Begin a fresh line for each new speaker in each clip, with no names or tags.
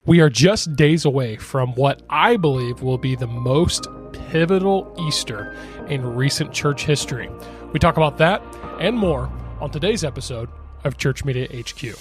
We are just days away from what I believe will be the most pivotal Easter in recent church history. We talk about that and more on today's episode of Church Media HQ.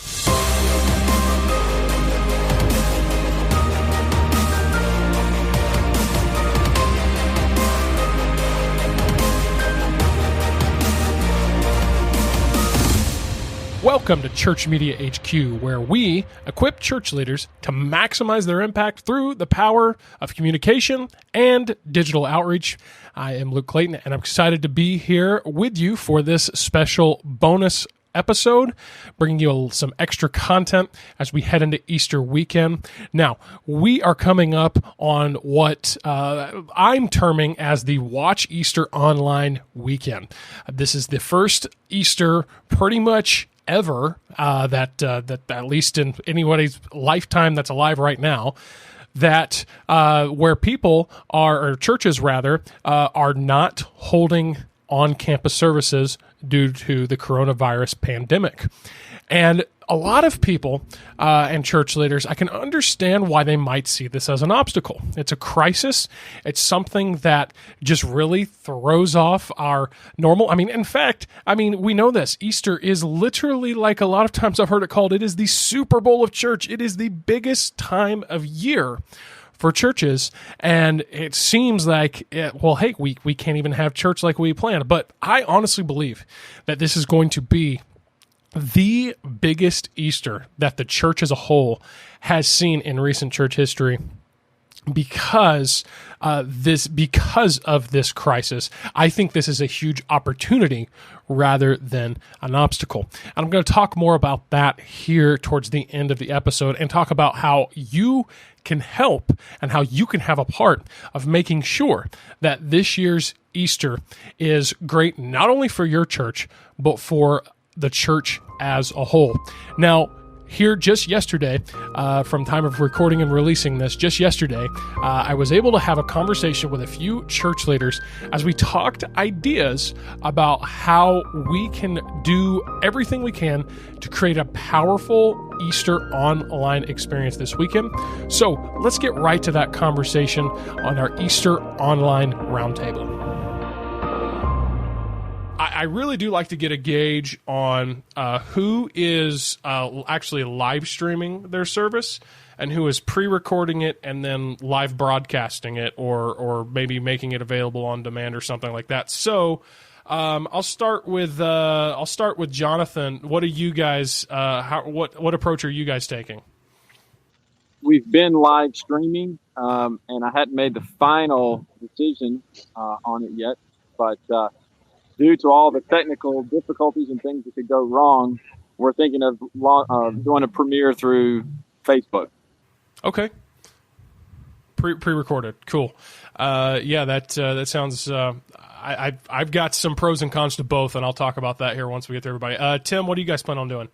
Welcome to Church Media HQ, where we equip church leaders to maximize their impact through the power of communication and digital outreach. I am Luke Clayton, and I'm excited to be here with you for this special bonus episode, bringing you some extra content as we head into Easter weekend. Now, we are coming up on what I'm terming as the Watch Easter Online weekend. This is the first Easter pretty much ever that at least in anybody's lifetime that's alive right now, that where people are, or churches rather, are not holding on-campus services due to the coronavirus pandemic. And a lot of people and church leaders, I can understand why they might see this as an obstacle. It's a crisis. It's something that just really throws off our normal. In fact, we know this. Easter is literally, like a lot of times I've heard it called, it is the Super Bowl of church. It is the biggest time of year for churches, and it seems like, we can't even have church like we planned. But I honestly believe that this is going to be the biggest Easter that the church as a whole has seen in recent church history because of this crisis. I think this is a huge opportunity rather than an obstacle. And I'm going to talk more about that here towards the end of the episode and talk about how you can help and how you can have a part of making sure that this year's Easter is great, not only for your church, but for the church as a whole. Now, here just yesterday, from time of recording and releasing this, just yesterday, I was able to have a conversation with a few church leaders as we talked ideas about how we can do everything we can to create a powerful Easter online experience this weekend. So let's get right to that conversation on our Easter online roundtable. I really do like to get a gauge on who is actually live streaming their service and who is pre-recording it and then live broadcasting it, or maybe making it available on demand or something like that. So I'll start with Jonathan. What are you guys? What approach are you guys taking?
We've been live streaming, and I hadn't made the final decision on it yet, but due to all the technical difficulties and things that could go wrong, we're thinking of doing a premiere through Facebook.
Okay. Pre-recorded. Cool. That sounds. I've got some pros and cons to both, and I'll talk about that here once we get to everybody. Tim, what do you guys plan on doing?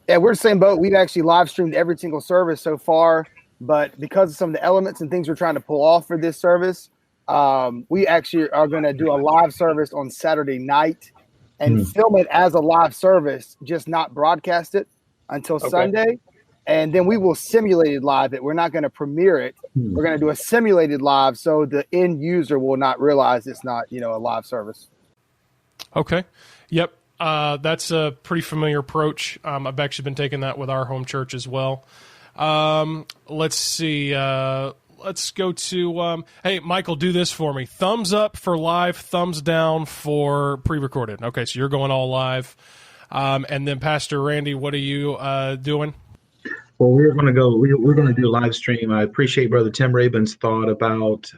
Yeah, we're the same boat. We've actually live streamed every single service so far, but because of some of the elements and things we're trying to pull off for this service, we actually are going to do a live service on Saturday night and film it as a live service, just not broadcast it until Sunday. And then we will simulate live it. We're not going to premiere it. We're going to do a simulated live so the end user will not realize it's not, a live service. Okay. Yep.
That's a pretty familiar approach. I've actually been taking that with our home church as well. Let's see. Let's go to, hey, Michael, do this for me. Thumbs up for live, thumbs down for pre-recorded. Okay, so you're going all live. And then Pastor Randy, what are you doing?
Well, we're going to do live stream. I appreciate Brother Tim Rabin's thought about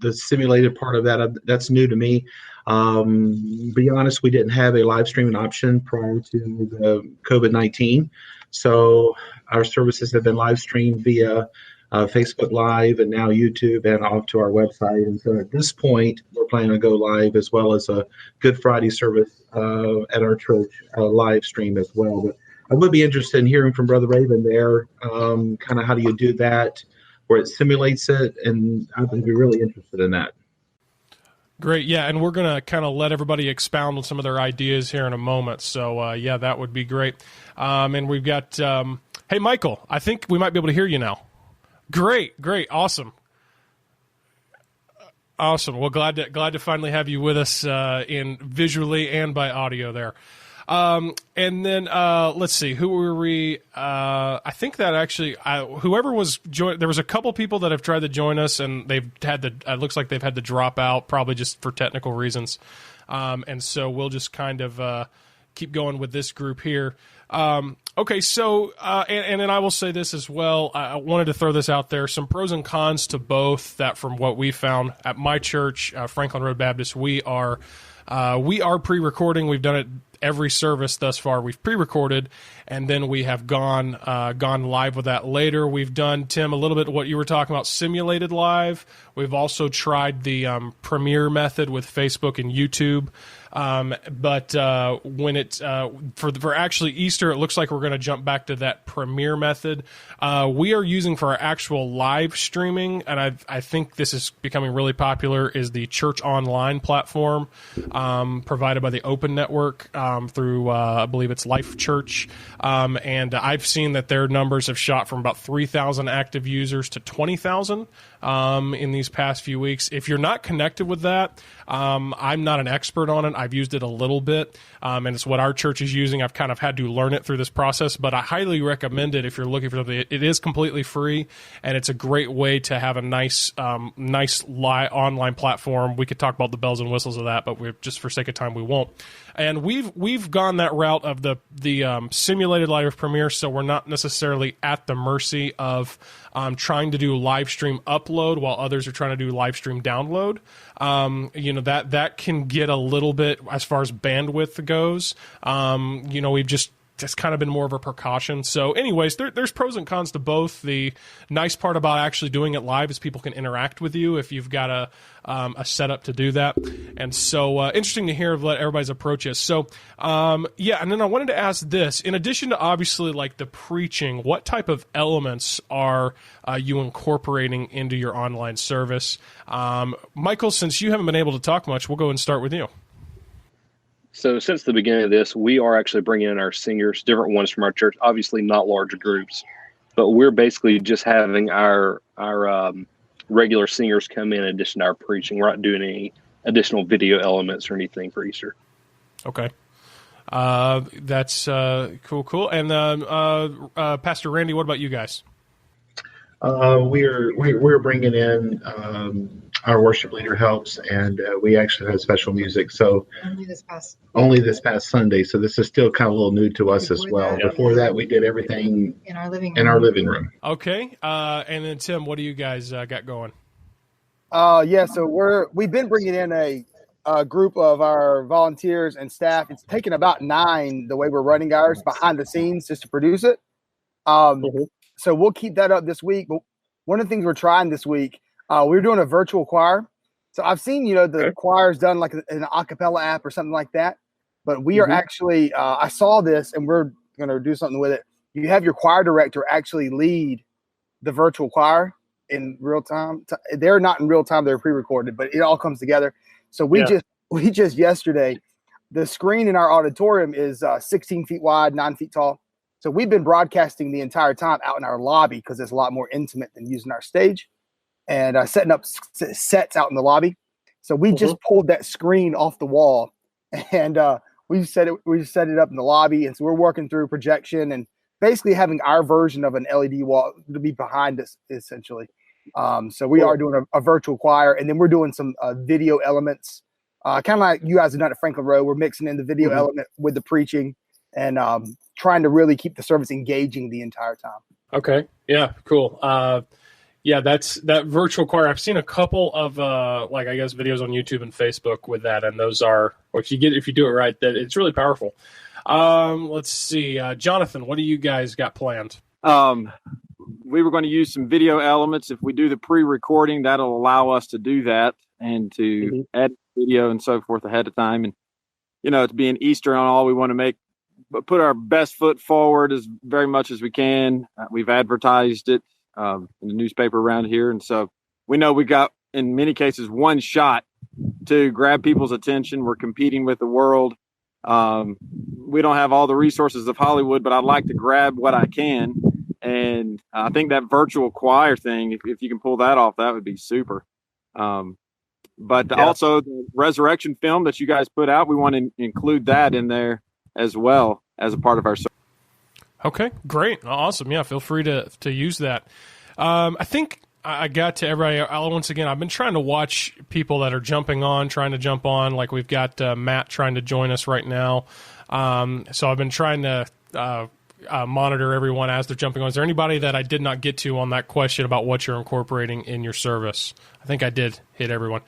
the simulated part of that. That's new to me. Be honest, we didn't have a live streaming option prior to the COVID-19. So our services have been live streamed via Facebook Live and now YouTube and off to our website. And so at this point, we're planning to go live as well as a Good Friday service at our church live stream as well. But I would be interested in hearing from Brother Raven there, kind of how do you do that, where it simulates it, and I would be really interested in that.
Great, yeah, and we're going to kind of let everybody expound on some of their ideas here in a moment, so that would be great. And we've got, hey, Michael, I think we might be able to hear you now. Great. Awesome. Well, glad to finally have you with us in visually and by audio there. And then let's see, who were we? I think that actually, whoever was there was a couple people that have tried to join us, and they've had it looks like they've had to drop out, probably just for technical reasons. And so we'll just kind of keep going with this group here. Okay, so and then I will say this as well. I wanted to throw this out there: some pros and cons to both. That from what we found at my church, Franklin Road Baptist, we are pre-recording. We've done it every service thus far. We've pre-recorded, and then we have gone live with that later. We've done, Tim, a little bit what you were talking about, simulated live. We've also tried the Premiere method with Facebook and YouTube. But when it's for actually Easter, it looks like we're going to jump back to that Premiere method. We are using for our actual live streaming, and I think this is becoming really popular, is the Church Online platform provided by the Open Network through, I believe it's Life Church. And I've seen that their numbers have shot from about 3,000 active users to 20,000 in these past few weeks. If you're not connected with that, I'm not an expert on it. I've used it a little bit, and it's what our church is using. I've kind of had to learn it through this process, but I highly recommend it if you're looking for something. It is completely free, and it's a great way to have a nice online platform. We could talk about the bells and whistles of that, but we're just for sake of time, we won't. And we've gone that route of the simulated live premiere, so we're not necessarily at the mercy of trying to do live stream upload while others are trying to do live stream download. That can get a little bit as far as bandwidth goes. We've just kind of been more of a precaution. So anyways, there's pros and cons to both. The nice part about actually doing it live is people can interact with you if you've got a setup to do that. And so interesting to hear what everybody's approach is. So and then I wanted to ask this, in addition to obviously like the preaching, what type of elements are you incorporating into your online service? Michael, since you haven't been able to talk much, we'll go and start with you.
So since the beginning of this, we are actually bringing in our singers, different ones from our church, obviously not large groups, but we're basically just having our regular singers come in addition to our preaching. We're not doing any additional video elements or anything for Easter.
Okay. That's cool. And Pastor Randy, what about you guys?
We're bringing in our worship leader helps, and we actually have special music. So only this past Sunday. So this is still kind of a little new to us as well. Before that, we did everything in our living room.
Okay. And then Tim, what do you guys got going?
So we've been bringing in a group of our volunteers and staff. It's taken about 9 the way we're running ours behind the scenes just to produce it. So we'll keep that up this week. But one of the things we're trying this week, we're doing a virtual choir. So I've seen, the choir's done like an a cappella app or something like that. But we are actually, I saw this and we're going to do something with it. You have your choir director actually lead the virtual choir in real time. They're not in real time. They're pre-recorded, but it all comes together. So we just yesterday, the screen in our auditorium is 16 feet wide, 9 feet tall. So we've been broadcasting the entire time out in our lobby because it's a lot more intimate than using our stage, and setting up sets out in the lobby. So we just pulled that screen off the wall, and we set it up in the lobby. And so we're working through projection and basically having our version of an LED wall to be behind us, essentially. So we are doing a virtual choir, and then we're doing some video elements, kind of like you guys have done at Franklin Road. We're mixing in the video element with the preaching, and trying to really keep the service engaging the entire time.
Okay. Yeah. Cool. That's that virtual choir. I've seen a couple of videos on YouTube and Facebook with that, and those are, or if you do it right, that it's really powerful. Let's see, Jonathan, what do you guys got planned?
We were going to use some video elements. If we do the pre-recording, that'll allow us to do that and to add video and so forth ahead of time. And it's being Easter and all, we want to put our best foot forward as very much as we can. We've advertised it in the newspaper around here. And so we know we got, in many cases, one shot to grab people's attention. We're competing with the world. We don't have all the resources of Hollywood, but I'd like to grab what I can And I think that virtual choir thing, if you can pull that off, that would be super. But also the resurrection film that you guys put out, we want to include that in there as well as a part of our service.
Okay, great. Awesome. Yeah, feel free to use that. I think I got to everybody. Once again, I've been trying to watch people that are trying to jump on. Like we've got Matt trying to join us right now. So I've been trying to monitor everyone as they're jumping on. Is there anybody that I did not get to on that question about what you're incorporating in your service? I think I did hit everyone.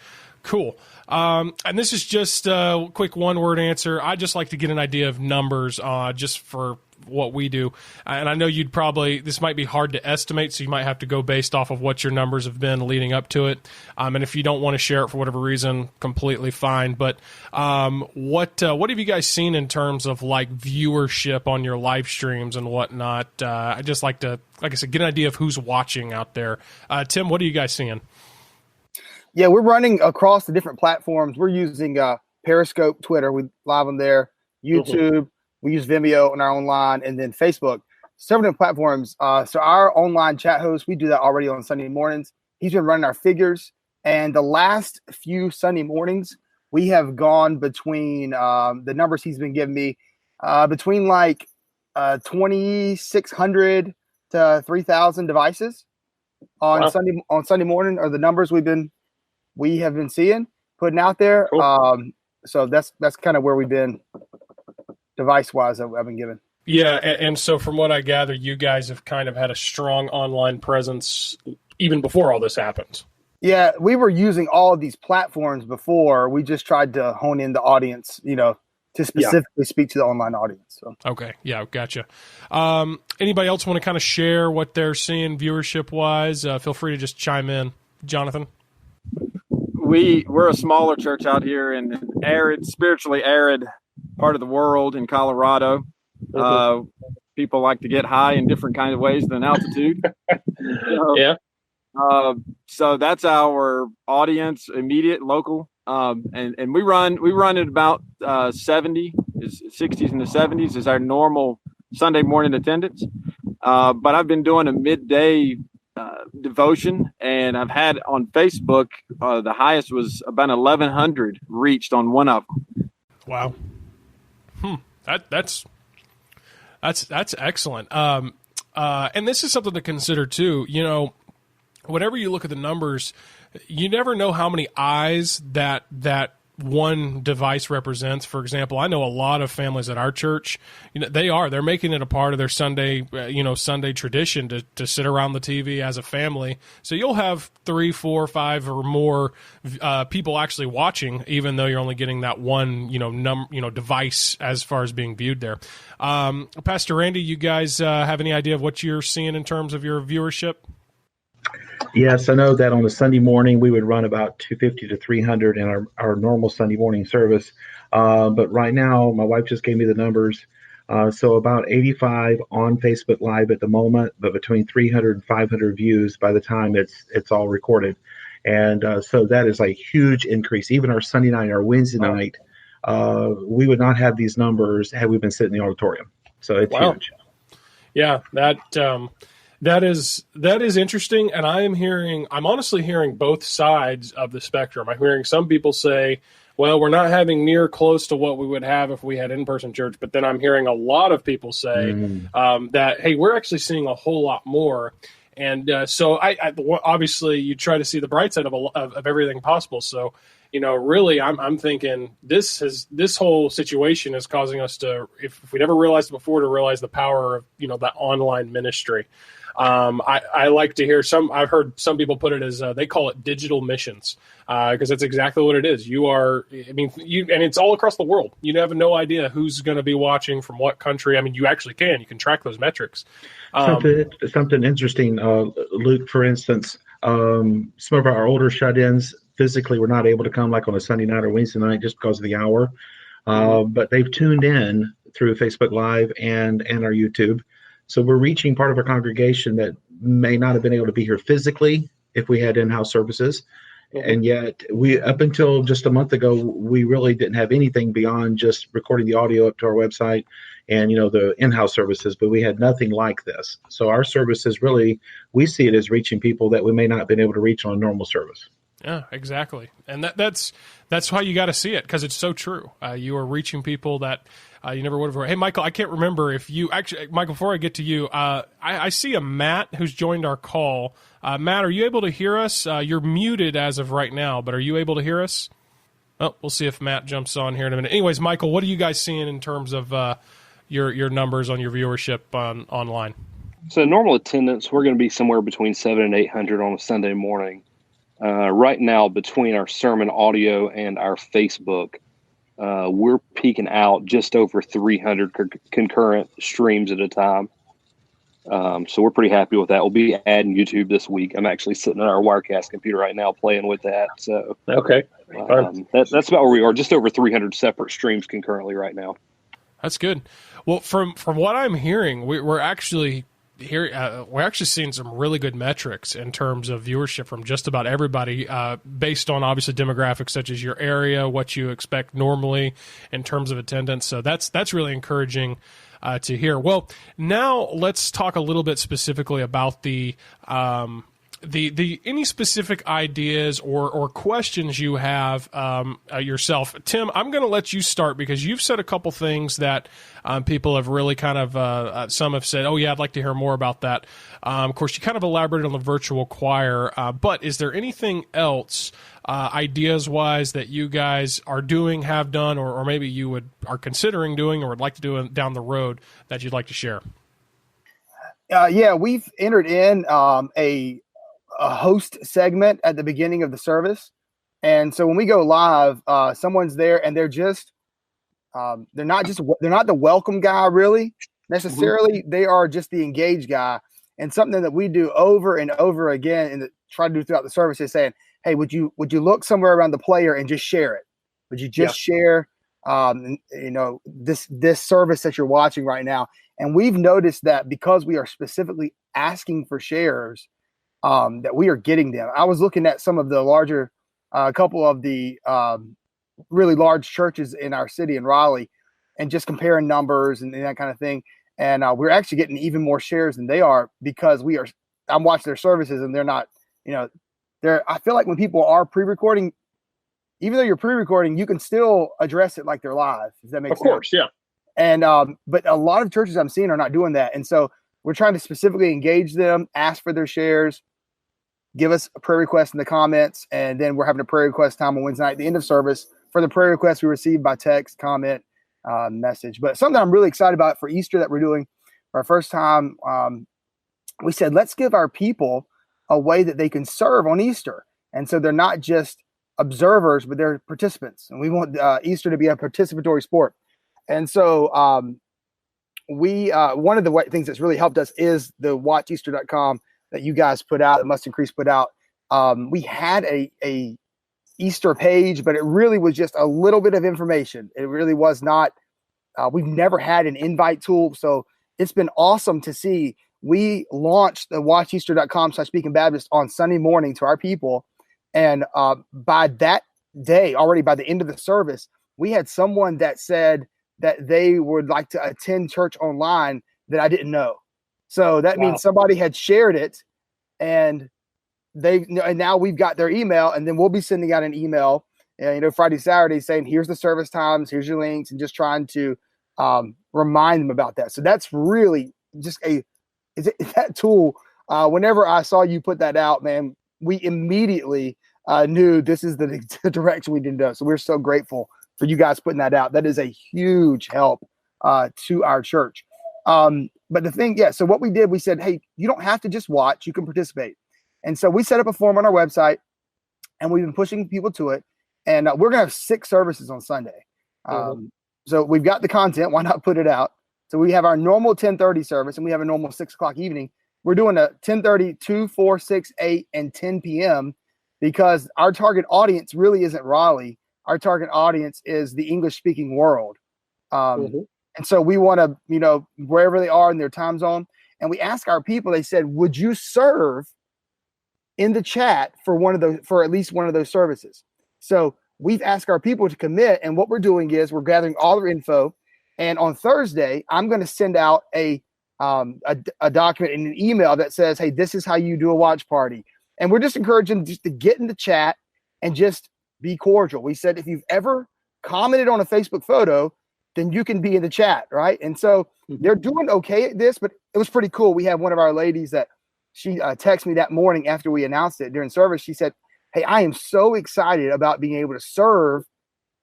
Cool. And this is just a quick one-word answer. I just like to get an idea of numbers just for what we do. And I know this might be hard to estimate, so you might have to go based off of what your numbers have been leading up to it. And if you don't want to share it for whatever reason, completely fine. But what have you guys seen in terms of like viewership on your live streams and whatnot? I just like to, like I said, get an idea of who's watching out there. Tim, what are you guys seeing?
Yeah, we're running across the different platforms. We're using Periscope, Twitter. We live on there, YouTube. We use Vimeo on our own line, and then Facebook. Several different platforms. So our online chat host, we do that already on Sunday mornings. He's been running our figures. And the last few Sunday mornings, we have gone between the numbers he's been giving me, between like 2,600 to 3,000 devices on Sunday morning are the numbers we have been seeing, putting out there. Cool. So that's kind of where we've been device-wise that I've been given.
Yeah, and so from what I gather, you guys have kind of had a strong online presence even before all this happened.
Yeah, we were using all of these platforms before. We just tried to hone in the audience, to specifically speak to the online audience. So.
Okay, yeah, gotcha. Anybody else want to kind of share what they're seeing viewership-wise? Feel free to just chime in. Jonathan?
We're a smaller church out here in an spiritually arid part of the world in Colorado. People like to get high in different kinds of ways than altitude. So that's our audience, immediate, local, and we run at about 60s in the 70s is our normal Sunday morning attendance. But I've been doing a midday devotion, and I've had on Facebook the highest was about 1,100 reached on one of them.
Wow. That's excellent. And this is something to consider too. Whenever you look at the numbers, you never know how many eyes that one device represents. For example, I know a lot of families at our church, they're making it a part of their Sunday, Sunday tradition to sit around the TV as a family. So you'll have 3, 4, 5 or more people actually watching, even though you're only getting that one, device as far as being viewed there. Pastor Randy, you guys have any idea of what you're seeing in terms of your viewership?
Yes, I know that on a Sunday morning, we would run about 250 to 300 in our normal Sunday morning service. But right now, my wife just gave me the numbers. So about 85 on Facebook Live at the moment, but between 300 and 500 views by the time it's all recorded. And so that is a huge increase. Even our Sunday night, our Wednesday night, we would not have these numbers had we been sitting in the auditorium. So it's huge.
Yeah, That is interesting, and I'm honestly hearing both sides of the spectrum. I'm hearing some people say, well, we're not having near close to what we would have if we had in-person church, but then I'm hearing a lot of people say that, hey, we're actually seeing a whole lot more. And so I obviously you try to see the bright side of everything possible. So, really I'm thinking this whole situation is causing us to, if we never realized it before, to realize the power of, that online ministry. I like to hear I've heard some people put it as they call it digital missions, because that's exactly what it is. And it's all across the world. You have no idea who's going to be watching from what country. I mean, you actually you can track those metrics.
Something interesting, Luke, for instance, some of our older shut-ins physically were not able to come like on a Sunday night or Wednesday night just because of the hour. But they've tuned in through Facebook Live and our YouTube. So we're reaching part of our congregation that may not have been able to be here physically if we had in-house services. And yet we, up until just a month ago, we really didn't have anything beyond just recording the audio up to our website and, the in-house services, but we had nothing like this. So our services really, we see it as reaching people that we may not have been able to reach on a normal service.
Yeah, exactly. And that's how you got to see it, because it's so true. You are reaching people that you never would have. Hey, Michael, I can't remember if you actually, Michael, before I get to you, I see a Matt who's joined our call. Matt, are you able to hear us? You're muted as of right now, but are you able to hear us? Oh, we'll see if Matt jumps on here in a minute. Anyways, Michael, what are you guys seeing in terms of your numbers on your viewership online?
So normal attendance, we're going to be somewhere between 700 and 800 on a Sunday morning. Right now, between our sermon audio and our Facebook, we're peaking out just over 300 concurrent streams at a time. So we're pretty happy with that. We'll be adding YouTube this week. I'm actually sitting at our Wirecast computer right now playing with that. So
okay,
that's about where we are. Just over 300 separate streams concurrently right now.
That's good. Well, from what I'm hearing, we're actually seeing some really good metrics in terms of viewership from just about everybody, based on obviously demographics such as your area, what you expect normally in terms of attendance. So that's really encouraging to hear. Well, now let's talk a little bit specifically about the any specific ideas or questions you have yourself. Tim, I'm going to let you start, because you've said a couple things that people have really kind of, some have said, oh yeah, I'd like to hear more about that. Of course, you kind of elaborated on the virtual choir, but is there anything else, ideas-wise, that you guys are doing, have done, or maybe you are considering doing or would like to do down the road that you'd like to share?
Yeah, we've entered in a host segment at the beginning of the service. And so when we go live, someone's there and they're not the welcome guy really necessarily. Mm-hmm. They are just the engaged guy. And something that we do over and over again and try to do throughout the service is saying, hey, would you look somewhere around the player and just share it? Would you just share, this service that you're watching right now? And we've noticed that because we are specifically asking for shares, that we are getting them. I was looking at some of the larger, couple of the really large churches in our city in Raleigh, and just comparing numbers and that kind of thing. And we're actually getting even more shares than they are, because I'm watching their services and they're not, I feel like when people are pre-recording, even though you're pre-recording, you can still address it like they're live, if that makes sense.
Of course, yeah.
And but a lot of churches I'm seeing are not doing that. And so we're trying to specifically engage them, ask for their shares, give us a prayer request in the comments, and then we're having a prayer request time on Wednesday night at the end of service for the prayer requests we receive by text, comment, message. But something I'm really excited about for Easter that we're doing for our first time, we said, let's give our people a way that they can serve on Easter. And so they're not just observers, but they're participants. And we want Easter to be a participatory sport. And so we one of the things that's really helped us is the watcheaster.com that you guys put out, that Must Increase put out. We had a Easter page, but it really was just a little bit of information. It really was not, we've never had an invite tool. So it's been awesome to see. We launched the watcheaster.com/SpeakingBaptist on Sunday morning to our people. And by that day, already by the end of the service, we had someone that said that they would like to attend church online that I didn't know. So that means somebody had shared it, and and now we've got their email, and then we'll be sending out an email, Friday, Saturday, saying, here's the service times, here's your links, and just trying to remind them about that. So that's really just that tool. Whenever I saw you put that out, man, we immediately knew this is the direction we did go. So we're so grateful for you guys putting that out. That is a huge help to our church. But the thing, so what we did, we said, hey, you don't have to just watch, you can participate. And so we set up a form on our website, and we've been pushing people to it. And we're going to have 6 services on Sunday. So we've got the content. Why not put it out? So we have our normal 10:30 service, and we have a normal 6 o'clock evening. We're doing a 10:30, 2, 4, 6, 8, and 10 p.m. because our target audience really isn't Raleigh. Our target audience is the English-speaking world. And so we want to, wherever they are in their time zone. And we ask our people, they said, would you serve in the chat for at least one of those services. So we've asked our people to commit, and what we're doing is we're gathering all their info. And on Thursday, I'm going to send out a document in an email that says, hey, this is how you do a watch party. And we're just encouraging just to get in the chat and just be cordial. We said, if you've ever commented on a Facebook photo, then you can be in the chat, right? And so they're doing okay at this, but it was pretty cool. We had one of our ladies that she texted me that morning after we announced it during service. She said, hey, I am so excited about being able to serve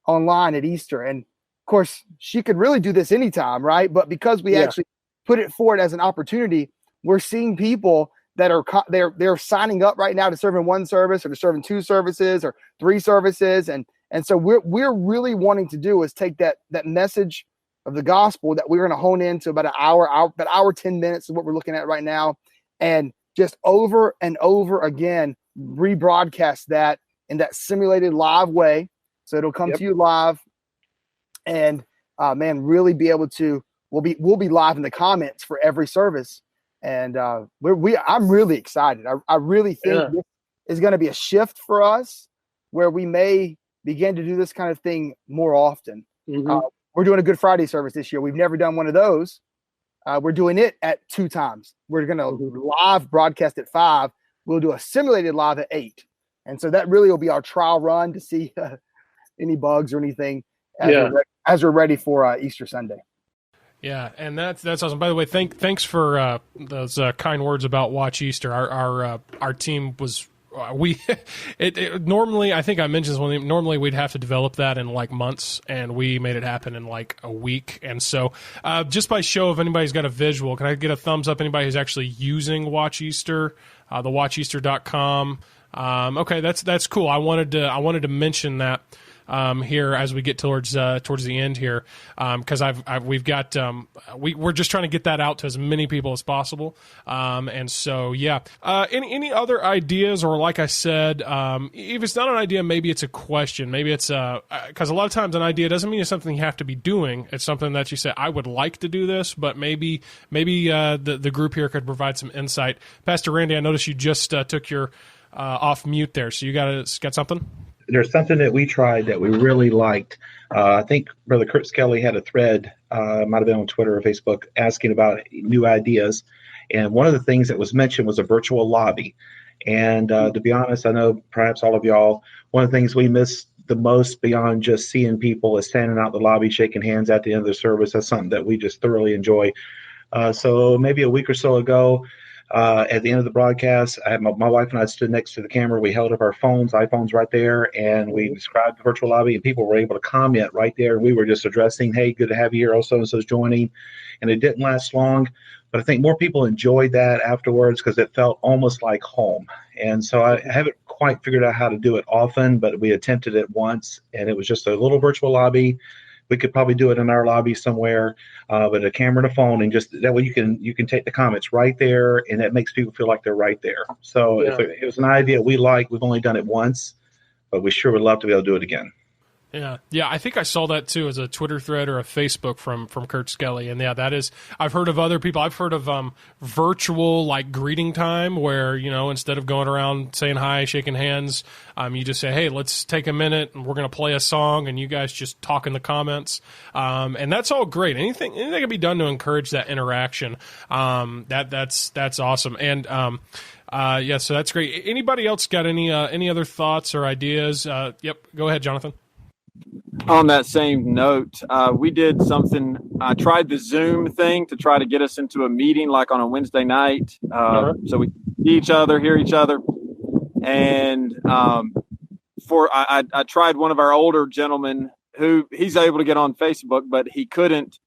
online at Easter. And of course, she could really do this anytime, right? But because we actually put it forward as an opportunity, we're seeing people that are they're signing up right now to serve in one service, or to serve in 2 services or 3 services. And so we're really wanting to do is take that message of the gospel that we're going to hone into about an hour 10 minutes is what we're looking at right now, and just over and over again rebroadcast that in that simulated live way. So it'll come to you live, and really be able to. We'll be live in the comments for every service, and I'm really excited. I really think this is going to be a shift for us, where we may begin to do this kind of thing more often. We're doing a Good Friday service this year. We've never done one of those. We're doing it at 2 times. We're going to live broadcast at 5. We'll do a simulated live at 8, and so that really will be our trial run to see any bugs or anything as we're ready for Easter Sunday.
Yeah, and that's awesome. By the way, thanks for those kind words about Watch Easter. Our team was normally, I think I mentioned this one. Normally, we'd have to develop that in like months, and we made it happen in like a week. And so, just by show of anybody's got a visual, can I get a thumbs up? Anybody who's actually using Watch Easter, the watcheaster.com. Okay, that's cool. I wanted to mention that. Here as we get towards the end here, because we've got we're just trying to get that out to as many people as possible, and so any other ideas, or like I said, if it's not an idea, maybe it's a question, maybe it's because a lot of times an idea doesn't mean it's something you have to be doing. It's something that you say, I would like to do this, but maybe the group here could provide some insight. Pastor Randy, I noticed you just took your off mute there, so you got something.
There's something that we tried that we really liked. I think Brother Kurt Skelly had a thread, might have been on Twitter or Facebook, asking about new ideas. And one of the things that was mentioned was a virtual lobby. And to be honest, I know perhaps all of y'all, one of the things we miss the most beyond just seeing people is standing out in the lobby, shaking hands at the end of the service. That's something that we just thoroughly enjoy. So maybe a week or so ago, at the end of the broadcast, my wife and I stood next to the camera. We held up our iPhones right there, and we described the virtual lobby, and people were able to comment right there. We were just addressing, hey, good to have you here. Oh, so-and-so's joining. And it didn't last long, but I think more people enjoyed that afterwards because it felt almost like home. And so I haven't quite figured out how to do it often, but we attempted it once, and it was just a little virtual lobby. We could probably do it in our lobby somewhere, but a camera and a phone, and just that way you can take the comments right there, and that makes people feel like they're right there. So if it was an idea we like, we've only done it once, but we sure would love to be able to do it again.
Yeah. I think I saw that too as a Twitter thread or a Facebook from Kurt Skelly, and that is. I've heard of other people. I've heard of virtual like greeting time, where instead of going around saying hi, shaking hands, you just say, hey, let's take a minute, and we're going to play a song, and you guys just talk in the comments, and that's all great. Anything can be done to encourage that interaction. That's awesome, and so that's great. Anybody else got any other thoughts or ideas? Yep, go ahead, Jonathan.
On that same note, we did something. I tried the Zoom thing to try to get us into a meeting like on a Wednesday night, so we see each other, hear each other. And I tried one of our older gentlemen who he's able to get on Facebook, but he couldn't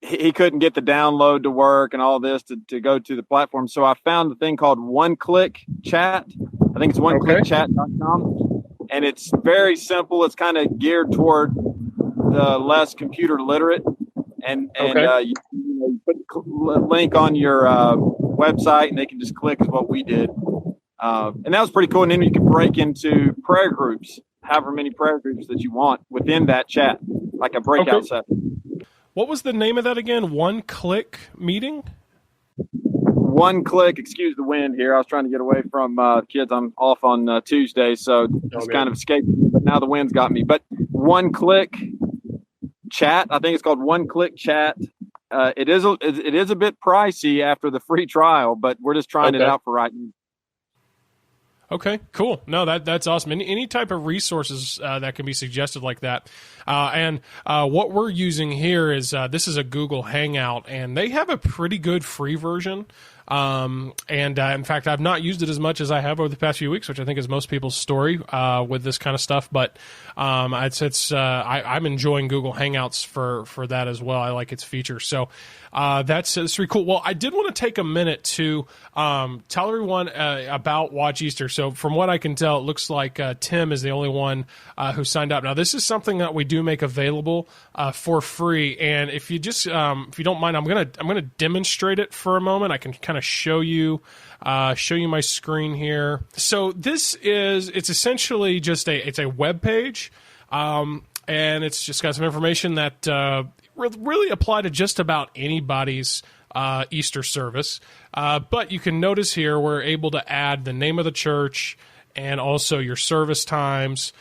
get the download to work and all this to go to the platform. So I found the thing called One Click Chat. I think it's oneclickchat.com. And it's very simple. It's kind of geared toward the less computer literate. And you put a link on your website, and they can just click is what we did. And that was pretty cool. And then you can break into prayer groups, however many prayer groups that you want within that chat, like a breakout session.
What was the name of that again? One Click Meeting?
one click. Excuse the wind here. I was trying to get away from kids. I'm off on Tuesday, so just kind of escaped me, but now the wind's got me. But one click chat. I think it's called One Click Chat. It is a bit pricey after the free trial, but we're just trying it out for right now.
Okay, cool. No, that's awesome. Any type of resources that can be suggested like that. And what we're using here is this is a Google Hangout, and they have a pretty good free version. In fact, I've not used it as much as I have over the past few weeks, which I think is most people's story with this kind of stuff. But I'm enjoying Google Hangouts for that as well. I like its features. So that's pretty cool. Well, I did want to take a minute to tell everyone about Watch Easter. So from what I can tell, it looks like Tim is the only one who signed up. Now, this is something that we do make available for free. And if you just if you don't mind, I'm gonna demonstrate it for a moment. I can kind of show you my screen here. So it's essentially just it's a web page, and it's just got some information that really apply to just about anybody's Easter service. But you can notice here we're able to add the name of the church and also your service times.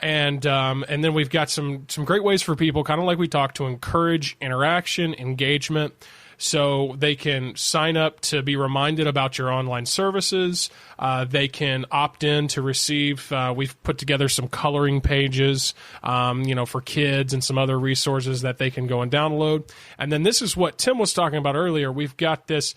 And then we've got some great ways for people, kind of like we talked, to encourage interaction, engagement. So they can sign up to be reminded about your online services. They can opt in to receive. We've put together some coloring pages, for kids and some other resources that they can go and download. And then this is what Tim was talking about earlier. We've got this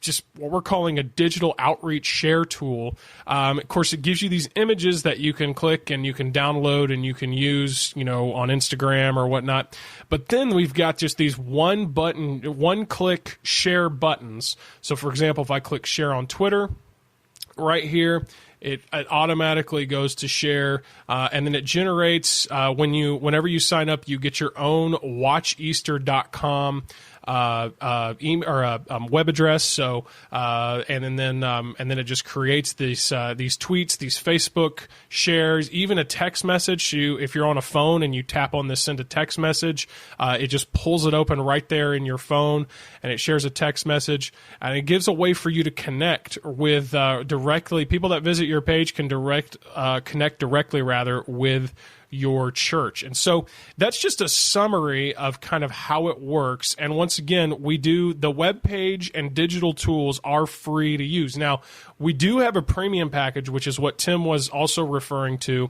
just what we're calling a digital outreach share tool. Of course, it gives you these images that you can click and you can download and you can use, on Instagram or whatnot. But then we've got just these one-click share buttons. So, for example, if I click share on Twitter, right here, it automatically goes to share, and then it generates whenever you sign up, you get your own watcheaster.com email or web address. So and then it just creates these tweets, these Facebook shares, even a text message. If you're on a phone and you tap on this send a text message, it just pulls it open right there in your phone, and it shares a text message, and it gives a way for you to connect with directly. People that visit your page can connect directly with your church. And so that's just a summary of kind of how it works. And once again, the web page and digital tools are free to use. Now, we do have a premium package, which is what Tim was also referring to.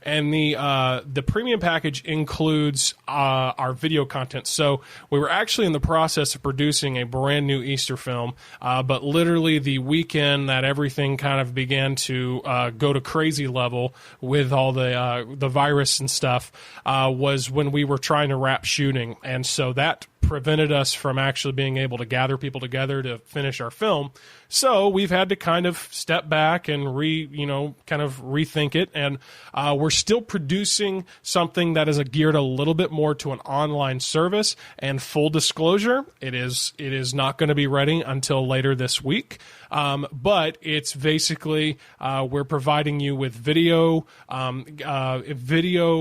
And the premium package includes our video content. So we were actually in the process of producing a brand new Easter film, but literally the weekend that everything kind of began to go to crazy level with all the virus and stuff was when we were trying to wrap shooting. And so that prevented us from actually being able to gather people together to finish our film. So we've had to kind of step back and kind of rethink it. And we're still producing something that is geared a little bit more to an online service. And full disclosure, it is not going to be ready until later this week. But it's basically we're providing you with video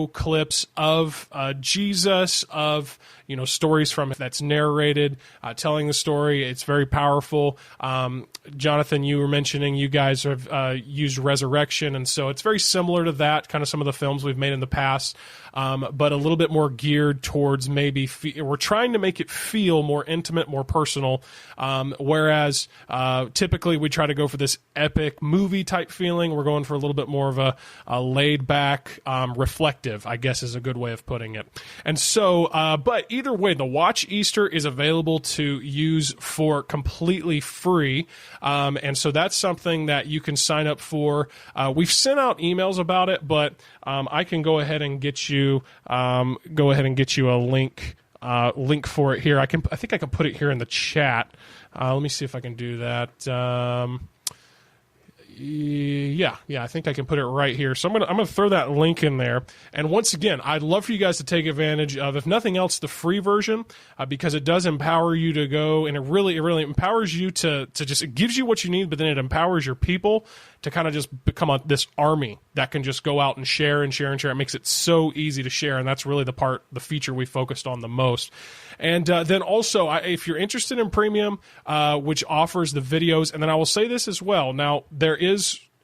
clips of Jesus, of stories from that's narrated, telling the story. It's very powerful. Jonathan, you were mentioning you guys have used Resurrection, and so it's very similar to that, kind of some of the films we've made in the past, but a little bit more geared towards we're trying to make it feel more intimate, more personal, whereas typically we try to go for this epic movie type feeling. We're going for a little bit more of a laid back, reflective, I guess is a good way of putting it. And so, but either way, the Watch Easter is available to use for completely free. And so that's something that you can sign up for. We've sent out emails about it, but I can go ahead and get you a link for it here. I think I can put it here in the chat. Let me see if I can do that. Yeah, I think I can put it right here. So I'm gonna throw that link in there. And once again, I'd love for you guys to take advantage of, if nothing else, the free version, because it does empower you to go, and it really empowers you to just, it gives you what you need, but then it empowers your people to kind of just become this army that can just go out and share and share and share. It makes it so easy to share, and that's really the feature we focused on the most. And then also, if you're interested in Premium, which offers the videos, and then I will say this as well. Now,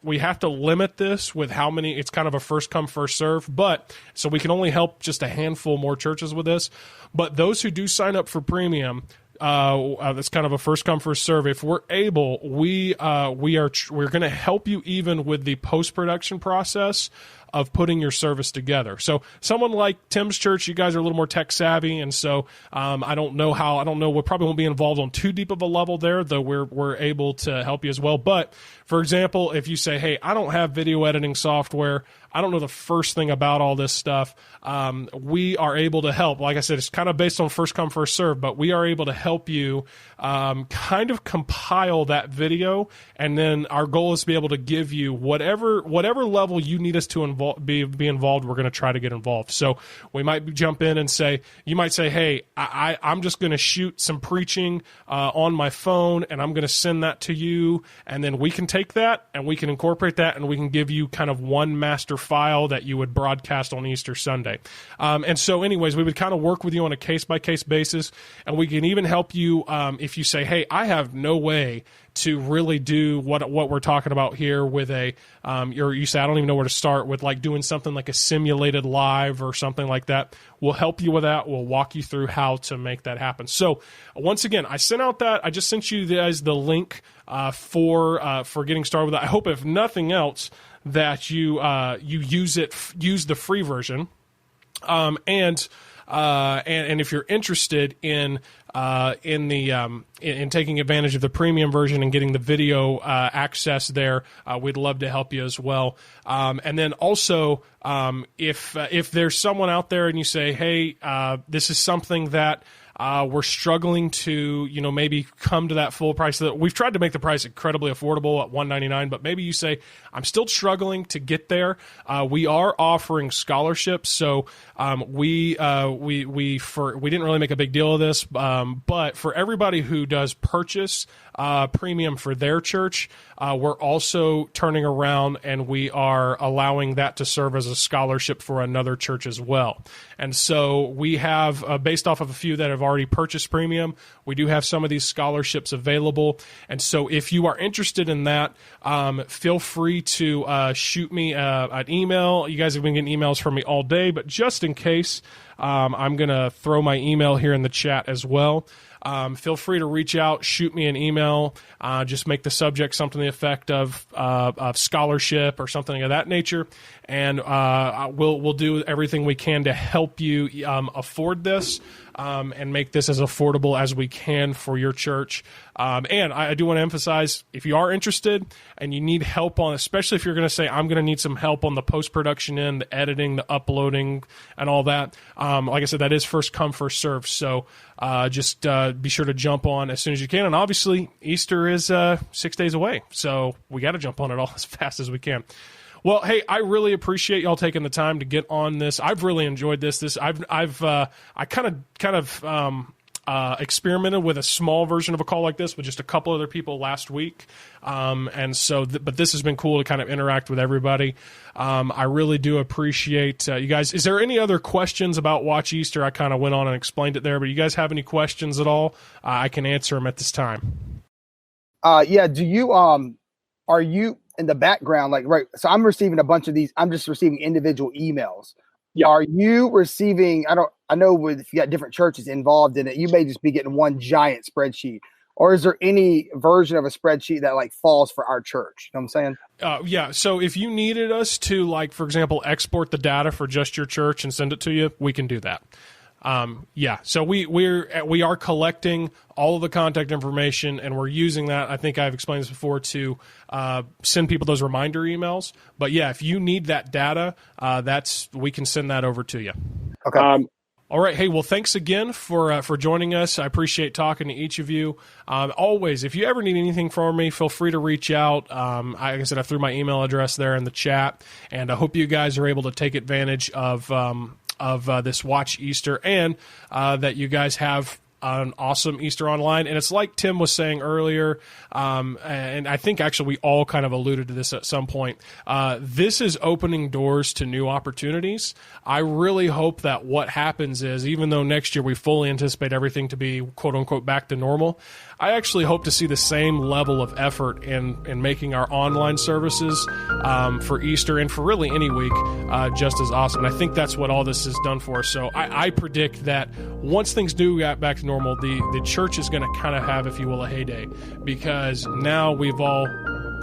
we have to limit this with how many. It's kind of a first come, first serve, but so we can only help just a handful more churches with this. But those who do sign up for Premium, that's kind of a first come, first serve. If we're able, we're going to help you even with the post production process of putting your service together. So someone like Tim's church, you guys are a little more tech savvy, and so I don't know. We probably won't be involved on too deep of a level there, though we're able to help you as well. But for example, if you say, hey, I don't have video editing software, I don't know the first thing about all this stuff, we are able to help. Like I said, it's kind of based on first come, first serve, but we are able to help you kind of compile that video, and then our goal is to be able to give you whatever level you need us to be involved, we're going to try to get involved. So we might jump in and you might say, hey, I'm just going to shoot some preaching on my phone, and I'm going to send that to you, and then we can take that, and we can incorporate that, and we can give you kind of one master file that you would broadcast on Easter Sunday. And so anyways, we would kind of work with you on a case-by-case basis, and we can even help you if you say, hey, I have no way to really do what we're talking about here with you say, I don't even know where to start with, like doing something like a simulated live or something like that. We'll help you with that. We'll walk you through how to make that happen. So once again, I just sent you guys the link for getting started with that. I hope, if nothing else, that you use the free version, and if you're interested in taking advantage of the premium version and getting the video access there, we'd love to help you as well. And then also, if there's someone out there and you say, hey, this is something that we're struggling to, maybe come to that full price. We've tried to make the price incredibly affordable at $199, but maybe you say, I'm still struggling to get there. We are offering scholarships, so we didn't really make a big deal of this, but for everybody who does purchase premium for their church, we're also turning around and we are allowing that to serve as a scholarship for another church as well. And so we have, based off of a few that have already purchased premium, we do have some of these scholarships available. And so if you are interested in that, feel free to shoot me an email. You guys have been getting emails from me all day, but just in case, I'm going to throw my email here in the chat as well. Feel free to reach out, shoot me an email, just make the subject something to the effect of scholarship or something of that nature, and we'll do everything we can to help you afford this and make this as affordable as we can for your church. And I do want to emphasize, if you are interested and you need help on, especially if you're going to say, I'm going to need some help on the post-production end, the editing, the uploading, and all that, like I said, that is first come, first serve. So just be sure to jump on as soon as you can. And obviously, Easter is 6 days away, so we got to jump on it all as fast as we can. Well, hey, I really appreciate y'all taking the time to get on this. I've really enjoyed this. I kind of experimented with a small version of a call like this with just a couple other people last week, and so. But this has been cool to kind of interact with everybody. I really do appreciate you guys. Is there any other questions about Watch Easter? I kind of went on and explained it there, but you guys have any questions at all? I can answer them at this time.
Yeah. Do you are you in the background, like, right? So I'm receiving a bunch of these. I'm just receiving individual emails. Yeah. Are you receiving? I know if you got different churches involved in it, you may just be getting one giant spreadsheet. Or is there any version of a spreadsheet that like falls for our church? You know what I'm saying?
Yeah. So if you needed us to, like, for example, export the data for just your church and send it to you, we can do that. Yeah. So we are collecting all of the contact information, and we're using that. I think I've explained this before, to send people those reminder emails. But yeah, if you need that data, we can send that over to you.
Okay.
All right. Hey, well, thanks again for joining us. I appreciate talking to each of you. Always, if you ever need anything from me, feel free to reach out. Like I said, I threw my email address there in the chat, and I hope you guys are able to take advantage of this Watch Easter, and that you guys have an awesome Easter online. And it's like Tim was saying earlier, and I think actually we all kind of alluded to this at some point. This is opening doors to new opportunities. I really hope that what happens is, even though next year we fully anticipate everything to be quote unquote back to normal, I actually hope to see the same level of effort in making our online services for Easter and for really any week just as awesome. And I think that's what all this has done for us. So I predict that once things do get back to normal, the church is going to kind of have, if you will, a heyday, because now we've all,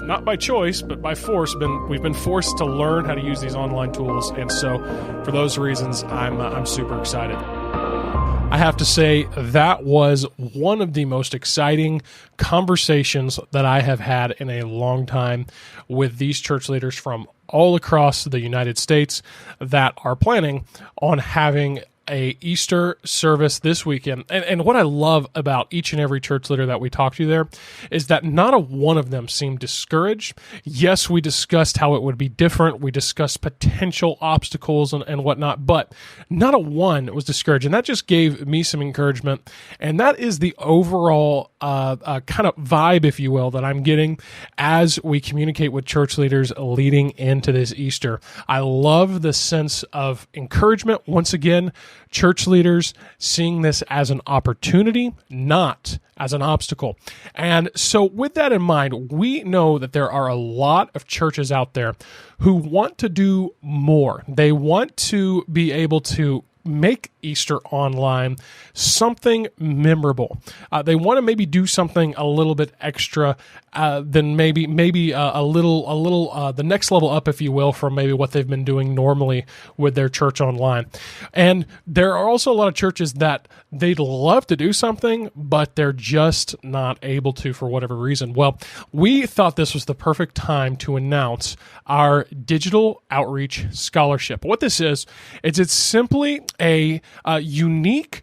not by choice, but by force, we've been forced to learn how to use these online tools. And so for those reasons, I'm super excited. I have to say that was one of the most exciting conversations that I have had in a long time with these church leaders from all across the United States that are planning on having a Easter service this weekend. And what I love about each and every church leader that we talked to there is that not a one of them seemed discouraged. Yes, we discussed how it would be different. We discussed potential obstacles and whatnot, but not a one was discouraged. And that just gave me some encouragement. And that is the overall kind of vibe, if you will, that I'm getting as we communicate with church leaders leading into this Easter. I love the sense of encouragement. Once again, church leaders seeing this as an opportunity, not as an obstacle. And so with that in mind, we know that there are a lot of churches out there who want to do more. They want to be able to make Easter online something memorable. They want to maybe do something a little bit extra than maybe a little the next level up, if you will, from maybe what they've been doing normally with their church online. And there are also a lot of churches that they'd love to do something, but they're just not able to for whatever reason. Well, we thought this was the perfect time to announce our digital outreach scholarship. What this is, it's simply a unique,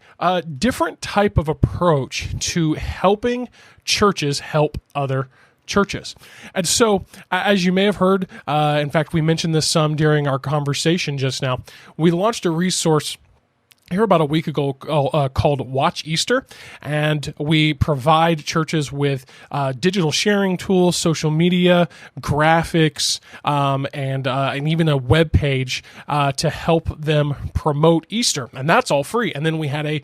different type of approach to helping churches help other churches. And so, as you may have heard, in fact, we mentioned this some during our conversation just now, we launched a resource here about a week ago called Watch Easter, and we provide churches with digital sharing tools, social media, graphics, and even a web page to help them promote Easter, and that's all free. And then we had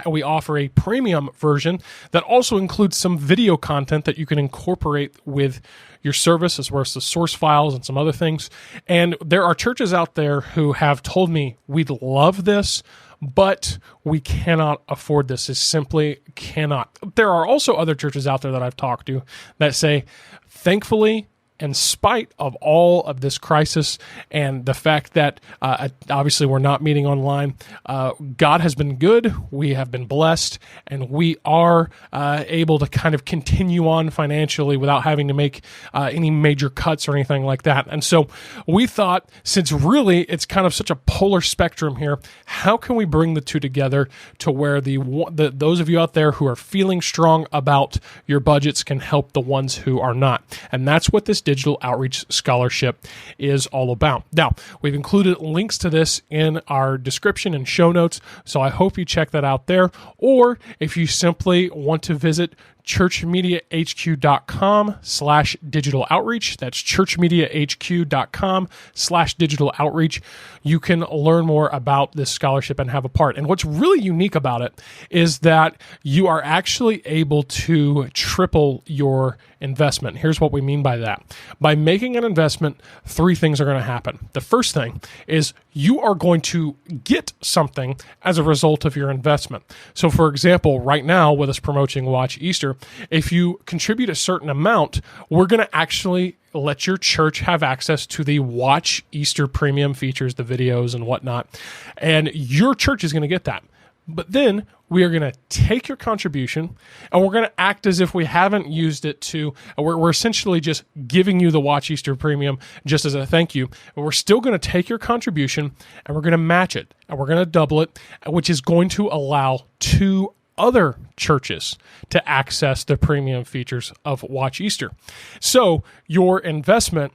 we offer a premium version that also includes some video content that you can incorporate with your service, as well as the source files and some other things. And there are churches out there who have told me, we'd love this, but we cannot afford this. It simply cannot. There are also other churches out there that I've talked to that say, thankfully, in spite of all of this crisis and the fact that obviously we're not meeting online, God has been good, we have been blessed, and we are able to kind of continue on financially without having to make any major cuts or anything like that. And so we thought, since really it's kind of such a polar spectrum here, how can we bring the two together to where those of you out there who are feeling strong about your budgets can help the ones who are not? And that's what this Digital Outreach Scholarship is all about. Now, we've included links to this in our description and show notes, so I hope you check that out there. Or if you simply want to visit ChurchMediaHQ.com/digital outreach. That's ChurchMediaHQ.com/digital outreach. You can learn more about this scholarship and have a part. And what's really unique about it is that you are actually able to triple your investment. Here's what we mean by that. By making an investment, three things are going to happen. The first thing is you are going to get something as a result of your investment. So for example, right now with us promoting Watch Easter, if you contribute a certain amount, we're going to actually let your church have access to the Watch Easter premium features, the videos and whatnot, and your church is going to get that. But then we are going to take your contribution and we're going to act as if we haven't used it we're essentially just giving you the Watch Easter premium just as a thank you. But we're still going to take your contribution and we're going to match it and we're going to double it, which is going to allow two other churches to access the premium features of Watch Easter. So your investment,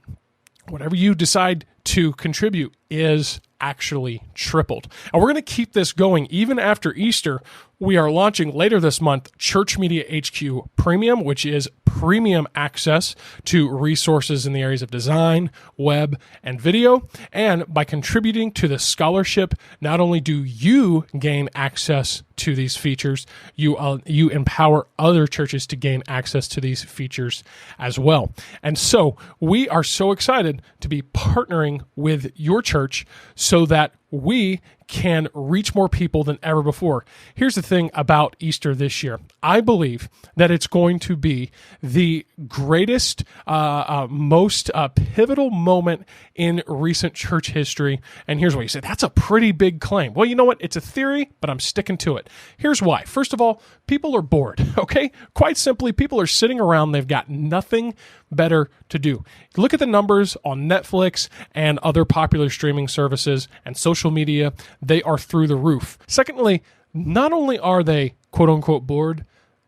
whatever you decide to contribute, is actually tripled. And we're going to keep this going even after Easter. We are launching later this month Church Media HQ Premium, which is premium access to resources in the areas of design, web, and video. And by contributing to the scholarship, not only do you gain access to these features, you empower other churches to gain access to these features as well. And so we are so excited to be partnering with your church so that we can reach more people than ever before. Here's the thing about Easter this year. I believe that it's going to be the greatest, most pivotal moment in recent church history. And here's what you say. That's a pretty big claim. Well, you know what? It's a theory, but I'm sticking to it. Here's why. First of all, people are bored, okay? Quite simply, people are sitting around. They've got nothing better to do. Look at the numbers on Netflix and other popular streaming services and social media. They are through the roof. Secondly, not only are they quote unquote bored,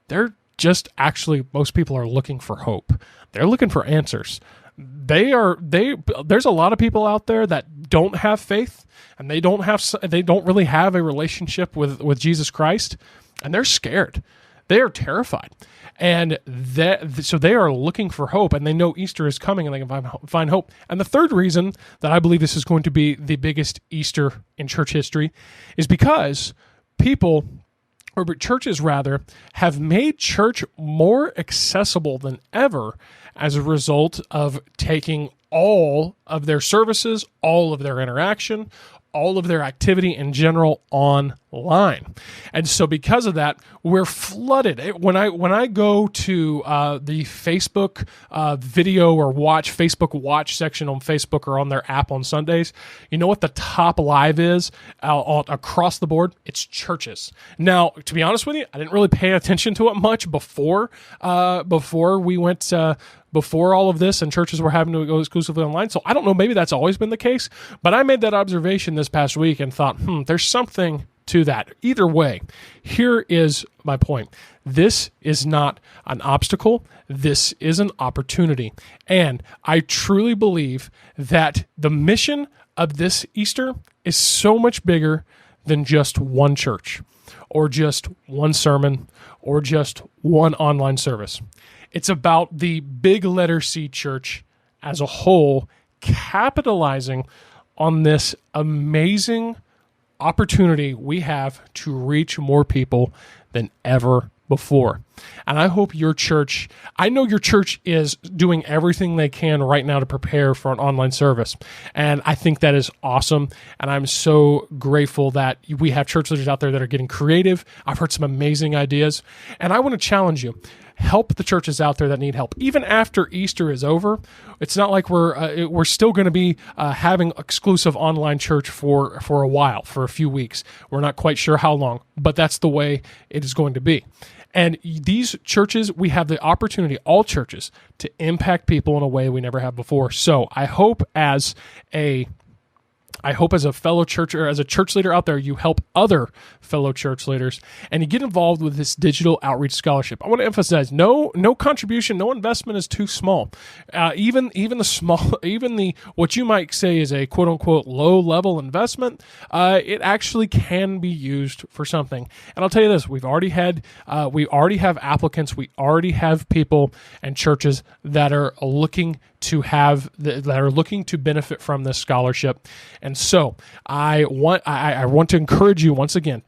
they're just actually, most people are looking for hope. They're looking for answers. There's a lot of people out there that don't have faith and they don't really have a relationship with Jesus Christ, and they're scared. They are terrified. And so they are looking for hope, and they know Easter is coming, and they can find hope. And the third reason that I believe this is going to be the biggest Easter in church history is because churches have made church more accessible than ever as a result of taking all of their services, all of their interaction, all of their activity in general online. And so because of that, we're flooded. When I go to the Facebook video or Facebook watch section on Facebook or on their app on Sundays, you know what the top live is across the board? It's churches. Now, to be honest with you, I didn't really pay attention to it much before we went before all of this and churches were having to go exclusively online. So I don't know, maybe that's always been the case, but I made that observation this past week and thought, there's something to that. Either way, here is my point. This is not an obstacle. This is an opportunity. And I truly believe that the mission of this Easter is so much bigger than just one church or just one sermon or just one online service. It's about the big letter C church as a whole capitalizing on this amazing opportunity we have to reach more people than ever before. And I hope I know your church is doing everything they can right now to prepare for an online service. And I think that is awesome. And I'm so grateful that we have church leaders out there that are getting creative. I've heard some amazing ideas. And I want to challenge you. Help the churches out there that need help. Even after Easter is over, it's not like we're still going to be having exclusive online church for a while, for a few weeks. We're not quite sure how long, but that's the way it is going to be. And these churches, we have the opportunity, all churches, to impact people in a way we never have before. So I hope as a fellow church or as a church leader out there, you help other fellow church leaders and you get involved with this digital outreach scholarship. I want to emphasize no contribution, no investment is too small. Even what you might say is a quote unquote low level investment, it actually can be used for something. And I'll tell you this, we already have applicants, we already have people and churches that are looking to benefit from this scholarship. And so I want to encourage you once again,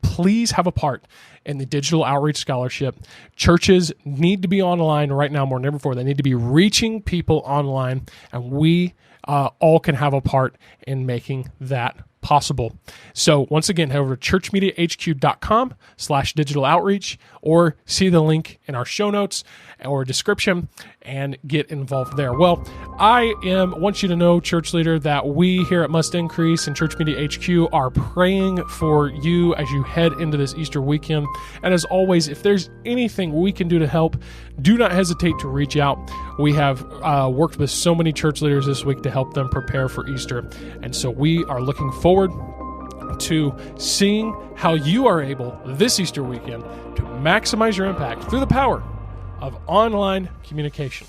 please have a part in the digital outreach scholarship. Churches need to be online right now more than ever before. They need to be reaching people online, and we all can have a part in making that possible. So once again, head over to churchmediahq.com/digital outreach or see the link in our show notes or description and get involved there. Well, I want you to know, church leader, that we here at Must Increase and Church Media HQ are praying for you as you head into this Easter weekend. And as always, if there's anything we can do to help, do not hesitate to reach out. We have worked with so many church leaders this week to help them prepare for Easter. And so we are looking forward to seeing how you are able this Easter weekend to maximize your impact through the power of online communication.